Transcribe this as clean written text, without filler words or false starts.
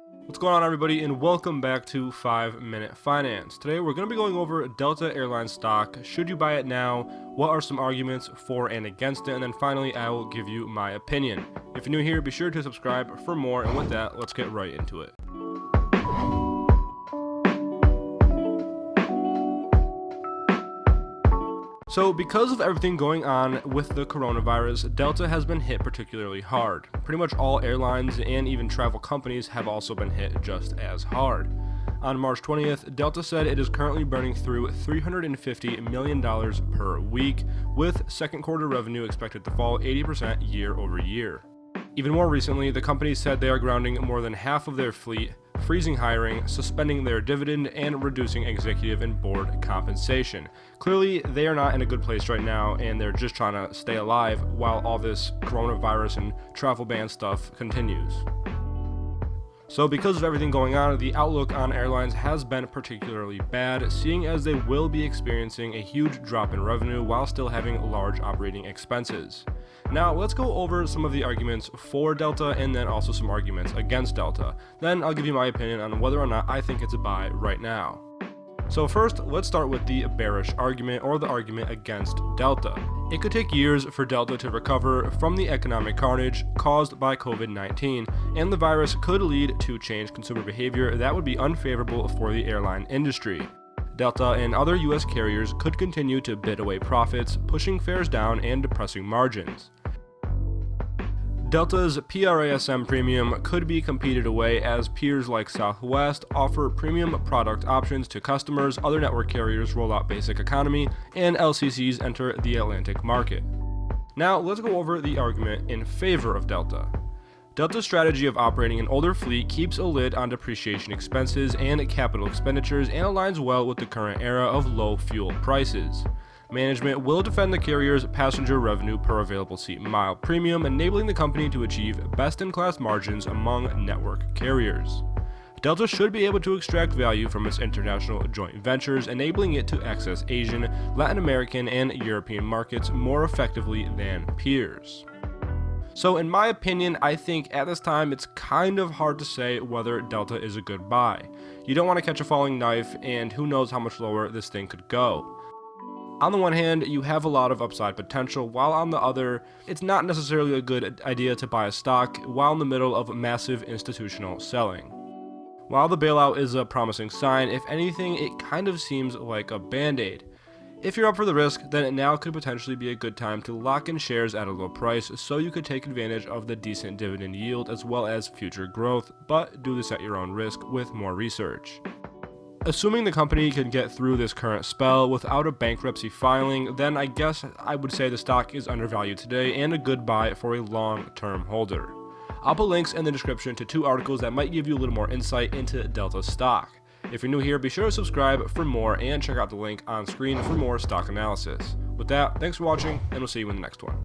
What's going on, everybody, and welcome back to 5-Minute Finance. Today we're going to be going over Delta Airlines stock. Should you buy it now? What are some arguments for and against it? And then finally, I will give you my opinion. If you're new here, be sure to subscribe for more, and with that, let's get right into it. So because of everything going on with the coronavirus, Delta has been hit particularly hard. Pretty much all airlines and even travel companies have also been hit just as hard. On March 20th, Delta said it is currently burning through $350 million per week, with second quarter revenue expected to fall 80% year over year. Even more recently, the company said they are grounding more than half of their fleet, freezing hiring, suspending their dividend, and reducing executive and board compensation. Clearly, they are not in a good place right now, and they're just trying to stay alive while all this coronavirus and travel ban stuff continues. So because of everything going on, the outlook on airlines has been particularly bad, seeing as they will be experiencing a huge drop in revenue while still having large operating expenses. Now, let's go over some of the arguments for Delta and then also some arguments against Delta. Then I'll give you my opinion on whether or not I think it's a buy right now. So first, let's start with the bearish argument, or the argument against Delta. It could take years for Delta to recover from the economic carnage caused by COVID-19, and the virus could lead to changed consumer behavior that would be unfavorable for the airline industry. Delta and other U.S. carriers could continue to bid away profits, pushing fares down and depressing margins. Delta's PRASM premium could be competed away as peers like Southwest offer premium product options to customers, other network carriers roll out basic economy, and LCCs enter the Atlantic market. Now let's go over the argument in favor of Delta. Delta's strategy of operating an older fleet keeps a lid on depreciation expenses and capital expenditures and aligns well with the current era of low fuel prices. Management will defend the carrier's passenger revenue per available seat mile premium, enabling the company to achieve best-in-class margins among network carriers. Delta should be able to extract value from its international joint ventures, enabling it to access Asian, Latin American, and European markets more effectively than peers. So in my opinion, I think at this time it's kind of hard to say whether Delta is a good buy. You don't want to catch a falling knife, and who knows how much lower this thing could go. On the one hand, you have a lot of upside potential, while on the other, it's not necessarily a good idea to buy a stock while in the middle of massive institutional selling. While the bailout is a promising sign, if anything, it kind of seems like a band-aid. If you're up for the risk, then now could potentially be a good time to lock in shares at a low price so you could take advantage of the decent dividend yield as well as future growth, but do this at your own risk with more research. Assuming the company can get through this current spell without a bankruptcy filing, then I guess I would say the stock is undervalued today and a good buy for a long-term holder. I'll put links in the description to 2 articles that might give you a little more insight into Delta stock. If you're new here, be sure to subscribe for more and check out the link on screen for more stock analysis. With that, thanks for watching, and we'll see you in the next one.